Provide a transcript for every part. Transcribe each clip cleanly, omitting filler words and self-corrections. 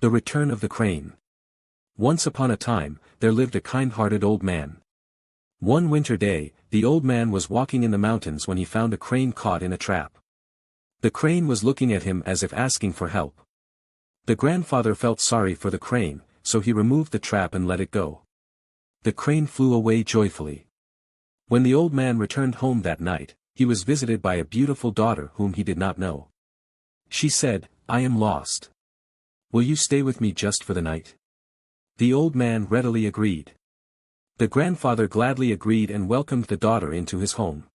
The Return of the Crane. Once upon a time, there lived a kind-hearted old man. One winter day, the old man was walking in the mountains when he found a crane caught in a trap. The crane was looking at him as if asking for help. The grandfather felt sorry for the crane, so he removed the trap and let it go. The crane flew away joyfully. When the old man returned home that night, he was visited by a beautiful daughter whom he did not know. She said, "I am lost. Will you stay with me just for the night?" The old man readily agreed. The grandfather gladly agreed and welcomed the daughter into his home.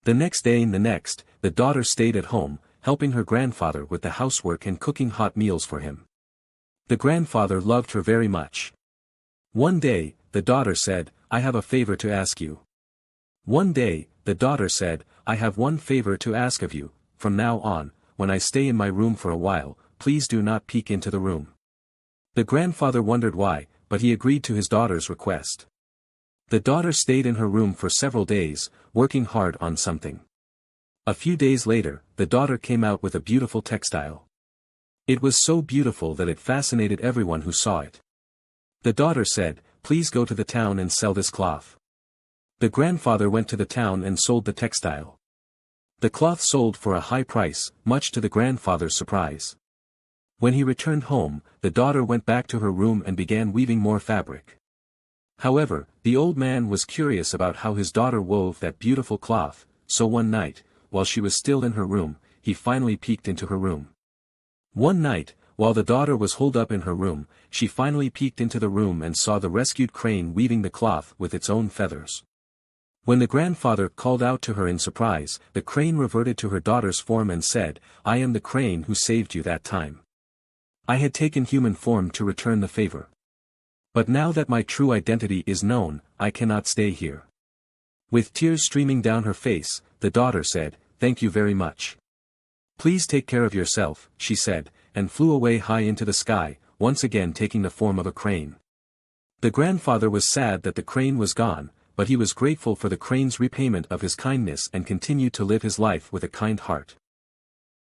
The next day and the next, the daughter stayed at home, helping her grandfather with the housework and cooking hot meals for him. The grandfather loved her very much. One day, the daughter said, "I have a favor to ask you." One day, the daughter said, "I have one favor to ask of you. From now on, when I stay in my room for a while, please do not peek into the room." The grandfather wondered why, but he agreed to his daughter's request. The daughter stayed in her room for several days, working hard on something. A few days later, the daughter came out with a beautiful textile. It was so beautiful that it fascinated everyone who saw it. The daughter said, "Please go to the town and sell this cloth." The grandfather went to the town and sold the textile. The cloth sold for a high price, much to the grandfather's surprise. When he returned home, the daughter went back to her room and began weaving more fabric. However, the old man was curious about how his daughter wove that beautiful cloth, so one night, while she was still in her room, he finally peeked into her room. One night, while the daughter was holed up in her room, she finally peeked into the room and saw the rescued crane weaving the cloth with its own feathers. When the grandfather called out to her in surprise, the crane reverted to her daughter's form and said, "I am the crane who saved you that time. I had taken human form to return the favor. But now that my true identity is known, I cannot stay here." With tears streaming down her face, the daughter said, "Thank you very much. Please take care of yourself," she said, and flew away high into the sky, once again taking the form of a crane. The grandfather was sad that the crane was gone, but he was grateful for the crane's repayment of his kindness and continued to live his life with a kind heart.